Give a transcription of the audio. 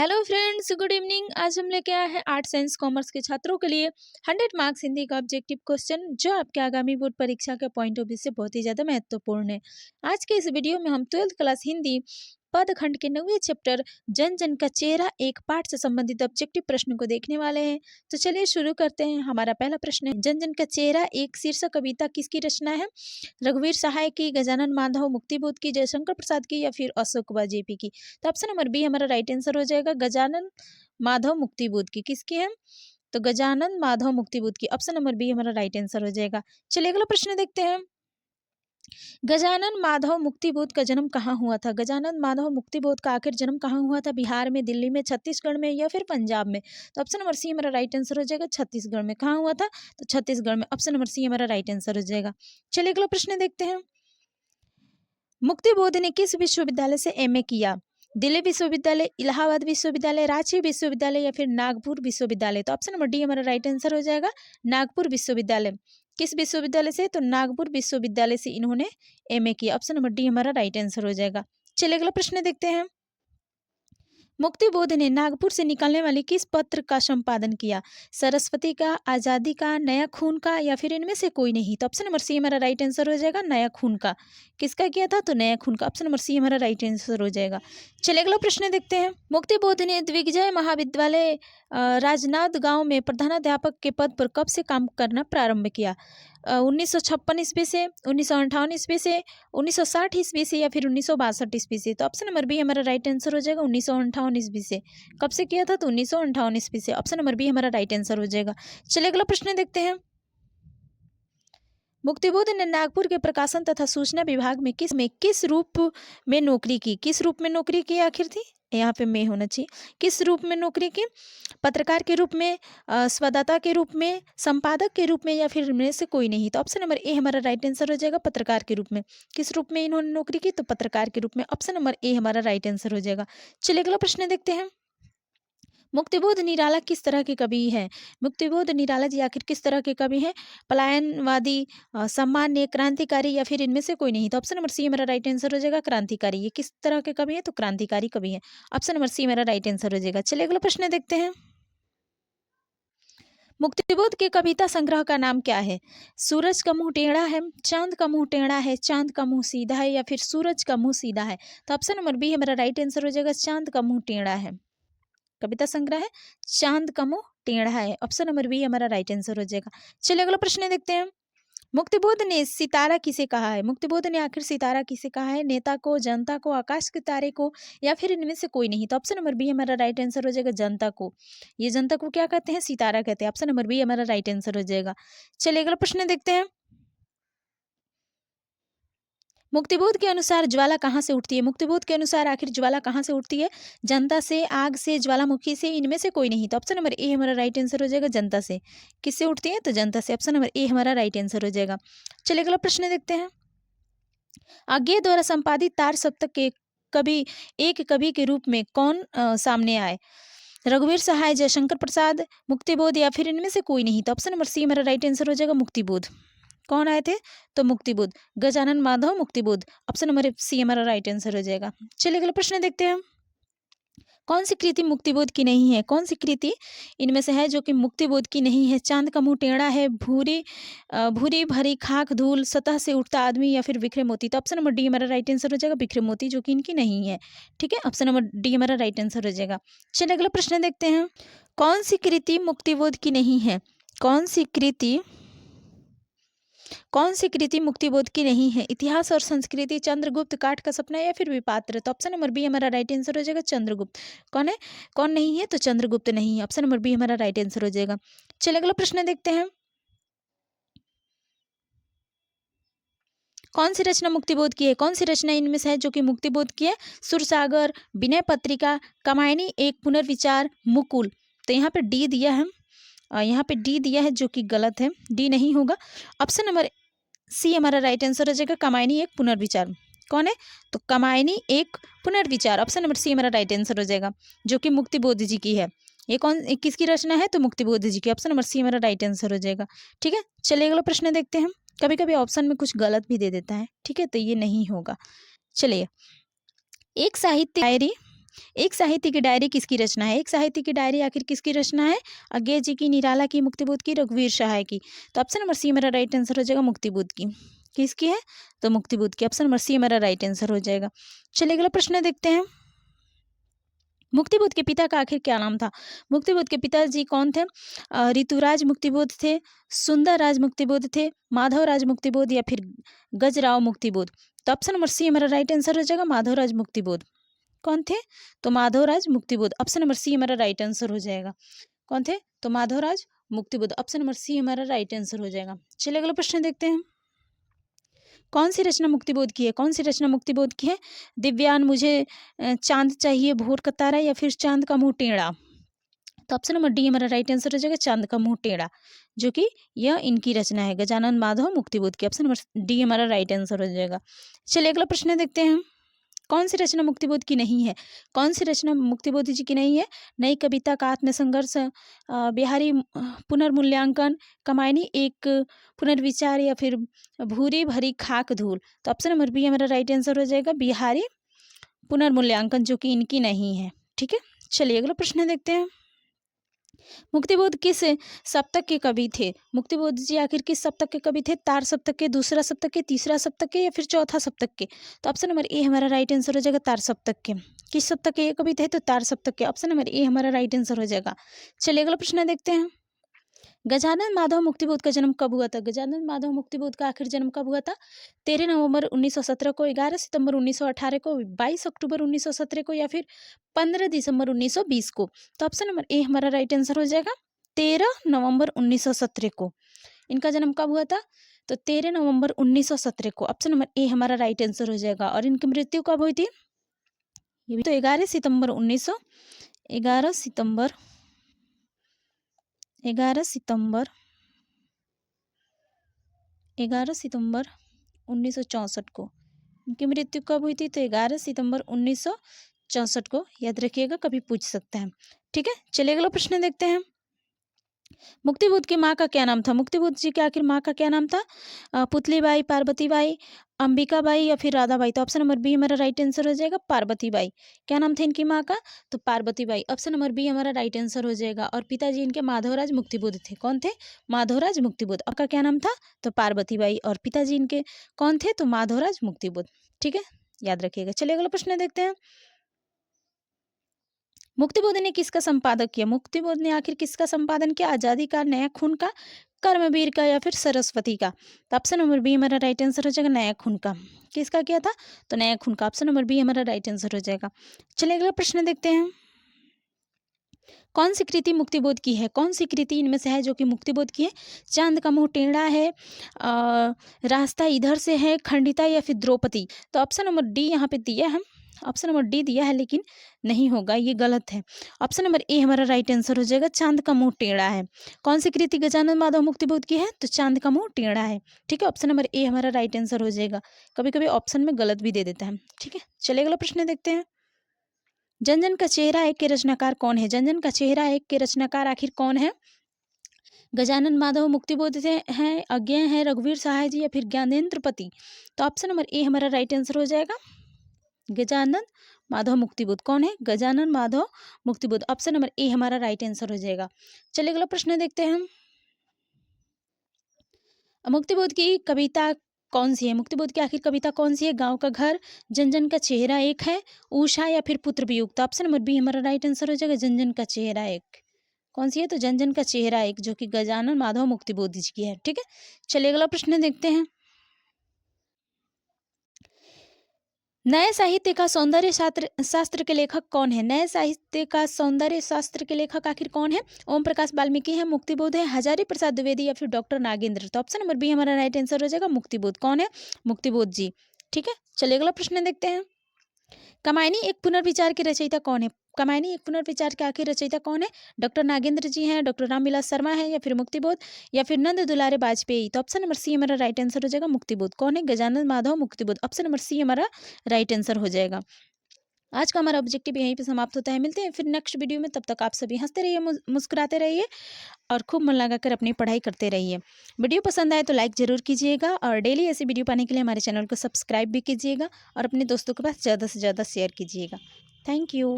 Hello friends, good evening. आज हम लेके आए हैं आर्ट साइंस कॉमर्स के छात्रों के लिए 100 मार्क्स हिंदी का ऑब्जेक्टिव क्वेश्चन, जो आपके आगामी बोर्ड परीक्षा के पॉइंट ऑफ व्यू से बहुत ही ज़्यादा महत्वपूर्ण है। आज के इस वीडियो में हम 12th क्लास हिंदी पद खंड के 9वें चैप्टर जन जन का चेहरा एक पाठ से संबंधित ऑब्जेक्टिव प्रश्न को देखने वाले हैं। तो चलिए शुरू करते हैं। हमारा पहला प्रश्न है, जन जन का चेहरा एक शीर्षक कविता किसकी रचना है? रघुवीर सहाय की, गजानन माधव मुक्तिबोध की, जयशंकर प्रसाद की या फिर अशोक कुमार जेपी की? तो ऑप्शन नंबर बी हमारा राइट आंसर हो जाएगा, गजानन माधव मुक्तिबोध की। किसकी है? तो गजानन माधव मुक्तिबोध की। ऑप्शन नंबर बी हमारा राइट आंसर हो जाएगा। चलिए अगला प्रश्न देखते हैं। गजानन माधव मुक्तिबोध का जन्म कहाँ हुआ था? गजानन माधव मुक्तिबोध का आखिर जन्म कहाँ हुआ था? बिहार में, दिल्ली में, छत्तीसगढ़ में या फिर पंजाब में? तो ऑप्शन नंबर सी हमारा राइट आंसर हो जाएगा, छत्तीसगढ़ में। कहाँ हुआ था? तो छत्तीसगढ़ में। ऑप्शन नंबर सी हमारा राइट आंसर हो जाएगा। चलिए अगला प्रश्न देखते हैं। मुक्तिबोध ने किस विश्वविद्यालय से एमए किया? दिल्ली विश्वविद्यालय, इलाहाबाद विश्वविद्यालय, रांची विश्वविद्यालय या फिर नागपुर विश्वविद्यालय? तो ऑप्शन नंबर डी हमारा राइट आंसर हो जाएगा, नागपुर विश्वविद्यालय। किस विश्वविद्यालय से? तो नागपुर विश्वविद्यालय से इन्होंने एमए किया। ऑप्शन नंबर डी हमारा राइट आंसर हो जाएगा। चलिए अगला प्रश्न देखते हैं। मुक्तिबोध ने नागपुर से निकलने वाले किस पत्र का संपादन किया? सरस्वती का, आजादी का, नया खून का या फिर इनमें से कोई नहीं? तो ऑप्शन नंबर सी हमारा राइट आंसर हो जाएगा, नया खून का। किसका किया था? तो नया खून का। ऑप्शन नंबर सी हमारा राइट आंसर हो जाएगा। चलिए अगला प्रश्न देखते हैं। मुक्तिबोध ने दिग्विजय महाविद्यालय राजनांद गांव में प्रधानाध्यापक के पद पर कब से काम करना प्रारंभ किया? 1956 ईस्वी से, 1958 ईस्वी से, 1960 ईस्वी से या फिर 1962 ईस्वी से? तो ऑप्शन नंबर बी हमारा राइट आंसर हो जाएगा, 1958 ईस्वी से। कब से किया था? तो 1958 ईस्वी से। ऑप्शन नंबर बी हमारा राइट आंसर हो जाएगा। चलिए अगला प्रश्न देखते हैं। मुक्तिबोध ने नागपुर के प्रकाशन तथा सूचना विभाग में किस रूप में नौकरी की? किस रूप में नौकरी की आखिर थी? यहाँ पे में होना चाहिए। किस रूप में नौकरी की? पत्रकार के रूप में, संवाददाता के रूप में, संपादक के रूप में या फिर इनमें से कोई नहीं? तो ऑप्शन नंबर ए हमारा राइट आंसर हो जाएगा, पत्रकार के रूप में। किस रूप में इन्होंने नौकरी की? तो पत्रकार के रूप में। ऑप्शन नंबर ए हमारा राइट आंसर हो जाएगा। चलिए अगला प्रश्न देखते हैं। मुक्तिबोध निराला किस तरह के कवि हैं? मुक्तिबोध निराला जी आखिर किस तरह के कवि हैं? पलायनवादी, सामान्य, क्रांतिकारी या फिर इनमें से कोई नहीं? तो ऑप्शन नंबर सी हमारा राइट आंसर हो जाएगा, क्रांतिकारी। ये किस तरह के कवि हैं? तो क्रांतिकारी कवि हैं। ऑप्शन नंबर सी हमारा राइट आंसर हो जाएगा। चलिए अगला प्रश्न देखते हैं। मुक्तिबोध के कविता संग्रह का नाम क्या है? सूरज का मुंह टेढ़ा है, चांद का मुंह टेढ़ा है, चांद का मुंह सीधा है या फिर सूरज का मुंह सीधा है? तो ऑप्शन नंबर बी हमारा राइट आंसर हो जाएगा, चांद का मुंह टेढ़ा है। कविता संग्रह है चांद का मुंह टेढ़ा है। ऑप्शन नंबर बी हमारा राइट आंसर हो जाएगा। चलिए अगला प्रश्न देखते हैं। मुक्तिबोध ने सितारा किसे कहा है? मुक्तिबोध ने आखिर सितारा किसे कहा है? नेता को, जनता को, आकाश के तारे को या फिर इनमें से कोई नहीं? तो ऑप्शन नंबर बी हमारा राइट आंसर हो जाएगा, जनता को। ये जनता को क्या कहते हैं? सितारा कहते हैं। ऑप्शन नंबर बी हमारा राइट आंसर हो जाएगा। चलिए अगला प्रश्न देखते हैं। मुक्तिबोध के अनुसार ज्वाला कहाँ से उठती है? मुक्तिबोध के अनुसार आखिर ज्वाला कहाँ से उठती है? जनता से, आग से, ज्वालामुखी से, इनमें से कोई नहीं? तो ऑप्शन नंबर ए हमारा राइट आंसर हो जाएगा, जनता से। किससे उठती है? तो जनता से। ऑप्शन नंबर ए हमारा राइट आंसर हो जाएगा। चलिए अगला प्रश्न देखते हैं। आज्ञे द्वारा संपादित तार सप्तक के कवि, एक कवि के रूप में कौन सामने आए? रघुवीर सहाय, जयशंकर प्रसाद, मुक्तिबोध या फिर इनमें से कोई नहीं? तो ऑप्शन नंबर सी हमारा राइट आंसर हो जाएगा, मुक्तिबोध। कौन आए थे? तो Muktibodh, Gajanan Madhav Muktibodh. Option number C हमारा राइट आंसर हो जाएगा। चलिए अगला प्रश्न देखते हैं। कौन सी कृति मुक्तिबोध की नहीं है? कौन सी कृति इनमें से है जो कि मुक्तिबोध की नहीं है? चांद का मुंह टेढ़ा है, भूरी भरी खाक धूल, सतह से उठता आदमी या फिर बिखरे मोती? तो ऑप्शन नंबर डी हमारा राइट आंसर हो जाएगा, बिखरे मोती, जो कि इनकी नहीं है। ठीक है, ऑप्शन नंबर डी हमारा राइट आंसर हो जाएगा। चलिए अगला प्रश्न देखते हैं। कौन सी कृति मुक्तिबोध की नहीं है? कौन सी कृति मुक्तिबोध की नहीं है? इतिहास और संस्कृति, चंद्रगुप्त, काठ का सपना या फिर विपात्र? तो ऑप्शन नंबर बी हमारा राइट आंसर हो जाएगा, चंद्रगुप्त। कौन है? कौन नहीं है? तो चंद्रगुप्त नहीं है। ऑप्शन नंबर बी हमारा राइट आंसर हो जाएगा। चलिए अगला प्रश्न देखते हैं। कौन सी रचना मुक्तिबोध की है? कौन सी रचना इनमें से है जो कि मुक्तिबोध की है? सुरसागर, विनय पत्रिका, कामायनी, एक पुनर्विचार, मुकुल? तो यहाँ पे डी दिया है, यहाँ पे डी दिया है जो कि गलत है, डी नहीं होगा। ऑप्शन नंबर सी हमारा राइट आंसर हो जाएगा, कामायनी एक पुनर्विचार। कौन है? तो कामायनी एक पुनर्विचार। ऑप्शन नंबर सी हमारा राइट आंसर हो जाएगा, जो कि मुक्तिबोध जी की है। किसकी रचना है? तो मुक्तिबोध जी की। ऑप्शन नंबर सी हमारा राइट आंसर हो जाएगा। ठीक है, चलिए अगला प्रश्न देखते हैं। कभी कभी ऑप्शन में कुछ गलत भी दे देता है, ठीक है, तो ये नहीं होगा। चलिए, एक साहित्य डायरी एक साहित्य की डायरी किसकी रचना है? एक साहित्य की डायरी आखिर किसकी रचना है? अज्ञे जी की, निराला की, मुक्तिबोध की, रघुवीर सहाय की। तो ऑप्शन नंबर सी हमारा राइट आंसर हो जाएगा मुक्तिबोध की। किसकी है? तो मुक्तिबोध की। ऑप्शन नंबर सी हमारा राइट आंसर हो जाएगा। चलिए अगला प्रश्न देखते हैं। मुक्तिबोध के पिता का आखिर क्या नाम था? मुक्तिबोध के पिताजी कौन थे? ऋतुराज मुक्तिबोध थे, सुंदरराज मुक्तिबोध थे, माधवराज मुक्तिबोध या फिर गजराव मुक्तिबोध। तो ऑप्शन नंबर सी हमारा राइट आंसर हो जाएगा माधवराज मुक्तिबोध। कौन थे? तो Madhavraj Muktibodh. Option number C हमारा राइट आंसर हो जाएगा। कौन थे? तो Madhavraj Muktibodh. Option number C हमारा राइट आंसर हो जाएगा। चलिए अगला प्रश्न देखते हैं। कौन सी रचना मुक्तिबोध की है? कौन सी रचना मुक्तिबोध की है? दिव्यान, मुझे चांद चाहिए, भोर का तारा या फिर चांद का मुंह टेढ़ा। तो ऑप्शन नंबर डी हमारा राइट आंसर हो जाएगा चांद का मुंह टेढ़ा, जो कि यह इनकी रचना है, गजानन माधव मुक्तिबोध की। ऑप्शन नंबर डी हमारा राइट आंसर हो जाएगा। चलिए अगला प्रश्न देखते हैं। कौन सी रचना मुक्तिबोध की नहीं है? कौन सी रचना मुक्तिबोध जी की नहीं है? नई कविता का आत्मसंघर्ष, बिहारी पुनर्मूल्यांकन, कमायनी एक पुनर्विचार या फिर भूरी भरी खाक धूल। तो ऑप्शन नंबर बी हमारा राइट आंसर हो जाएगा बिहारी पुनर्मूल्यांकन, जो कि इनकी नहीं है। ठीक है, चलिए अगला प्रश्न देखते हैं। मुक्तिबोध किस सप्तक के कवि थे? मुक्तिबोध जी आखिर किस सप्तक के कवि थे? तार सप्तक के, दूसरा सप्तक के, तीसरा सप्तक के या फिर चौथा सप्तक के? तो ऑप्शन नंबर ए हमारा राइट आंसर हो जाएगा तार सप्तक के। किस सप्तक के ये कवि थे? तो तार सप्तक के। ऑप्शन नंबर ए हमारा राइट आंसर हो जाएगा। चलिए अगला प्रश्न देखते हैं। गजानन माधव मुक्तिबोध का जन्म कब हुआ था? गजानन माधव मुक्तिबोध का आखिर जन्म कब हुआ था? 13 नवंबर 1917 को, 11 सितंबर 1918 को, 22 अक्टूबर 1917 को या फिर 15 दिसंबर 1920 को? तो ऑप्शन नंबर ए हमारा राइट आंसर हो जाएगा 13 नवंबर 1917 को। इनका जन्म कब हुआ था? तो 13 नवंबर 1917 को। ऑप्शन नंबर ए हमारा राइट आंसर हो जाएगा। और इनकी मृत्यु कब हुई थी? ये भी तो 11 सितंबर 11 सितंबर 1964 को उनकी मृत्यु कब हुई थी? तो 11 सितंबर 1964 को। याद रखिएगा, कभी पूछ सकते हैं। ठीक है, चलिए अगला प्रश्न देखते हैं। मुक्तिबोध की माँ का क्या नाम था? मुक्तिबोध जी के आखिर माँ का क्या नाम था? पुतलीबाई, पार्वतीबाई, अंबिकाबाई या फिर राधाबाई? तो ऑप्शन नंबर बी हमारा राइट आंसर हो जाएगा पार्वतीबाई। क्या नाम था इनकी माँ का? तो पार्वतीबाई। ऑप्शन नंबर बी हमारा राइट आंसर हो जाएगा। और पिताजी इनके माधवराज मुक्तिबोध थे। कौन थे? माधवराज मुक्तिबोध। आपका क्या नाम था? तो पार्वतीबाई। और पिताजी इनके कौन थे? तो माधवराज मुक्तिबोध। ठीक है, याद रखिएगा। चलिए अगला प्रश्न देखते हैं। मुक्तिबोध ने किसका संपादक किया? मुक्तिबोध ने आखिर किसका संपादन किया? आजादी का, नया खून का, कर्मवीर का या फिर सरस्वती का? तो ऑप्शन नंबर बी हमारा राइट आंसर हो जाएगा नया खून का। किसका किया था? तो नया खून का। ऑप्शन नंबर बी हमारा राइट आंसर हो जाएगा। चलिए अगला प्रश्न देखते हैं। कौन सी कृति मुक्तिबोध की है? कौन सी कृति इनमें से है जो कि मुक्तिबोध की है? चांद का मुंह टेढ़ा है, रास्ता इधर से है, खंडिता या फिर द्रौपदी? तो ऑप्शन नंबर डी यहाँ पे दिया है। ऑप्शन नंबर डी दिया है लेकिन नहीं होगा, ये गलत है। ऑप्शन नंबर ए हमारा राइट आंसर हो जाएगा चांद का मुंह टेढ़ा है। कौन सी कृति गजानन माधव मुक्तिबोध की है? तो चांद का मुंह टेढ़ा है। ठीक है, ऑप्शन नंबर ए हमारा राइट आंसर हो जाएगा। कभी कभी ऑप्शन में गलत भी दे देता है। ठीक है, चलिए अगला प्रश्न देखते हैं। जन जन का चेहरा एक के रचनाकार कौन है? जन जन का चेहरा एक के रचनाकार आखिर कौन है? गजानन माधव मुक्तिबोध से हैं, अज्ञे हैं, रघुवीर सहाय जी या फिर ज्ञानेंद्र पति? तो ऑप्शन नंबर ए हमारा राइट आंसर हो जाएगा गजानन माधव मुक्तिबोध। कौन है? Gajanan Madhav Muktibodh. Option number A हमारा राइट आंसर हो जाएगा। चलिए अगला प्रश्न देखते हैं हम। मुक्तिबोध की कविता कौन सी है? मुक्तिबोध की आखिर कविता कौन सी है? गांव का घर, जन जन का चेहरा एक है, उषा या फिर पुत्र वियोग? तो ऑप्शन नंबर बी हमारा राइट आंसर हो जाएगा जन जन का चेहरा एक। कौन सी है? तो जन जन का चेहरा एक, जो कि गजानन माधव मुक्तिबोध जी की है। ठीक है, चलिए अगला प्रश्न देखते हैं। नए साहित्य का सौंदर्य शास्त्र के लेखक कौन है? नए साहित्य का सौंदर्य शास्त्र के लेखक आखिर कौन है? ओम प्रकाश वाल्मीकि है, मुक्तिबोध है, हजारी प्रसाद द्विवेदी या फिर डॉक्टर नागेंद्र? तो ऑप्शन नंबर बी हमारा राइट आंसर हो जाएगा मुक्तिबोध। कौन है? मुक्तिबोध जी। ठीक है, चलिए अगला प्रश्न देखते हैं। कमायनी एक पुनर्विचार के रचयिता कौन है? कमायनी एक पुनर्विचार के आखिर रचयिता कौन है? डॉक्टर नागेंद्र जी हैं, डॉक्टर रामविलास शर्मा है या फिर मुक्तिबोध या फिर नंद दुलारे वाजपेयी? तो ऑप्शन नंबर सी हमारा राइट आंसर हो जाएगा मुक्तिबोध। कौन है? Gajanan Madhav Muktibodh. Option number C हमारा राइट आंसर हो जाएगा। आज का हमारा ऑब्जेक्टिव यहीं पे समाप्त होता है। मिलते हैं फिर नेक्स्ट वीडियो में। तब तक आप सभी हंसते रहिए, मुस्कुराते रहिए और खूब मन लगाकर अपनी पढ़ाई करते रहिए। वीडियो पसंद आए तो लाइक ज़रूर कीजिएगा और डेली ऐसी वीडियो पाने के लिए हमारे चैनल को सब्सक्राइब भी कीजिएगा और अपने दोस्तों के पास ज़्यादा से ज़्यादा शेयर कीजिएगा। Thank you.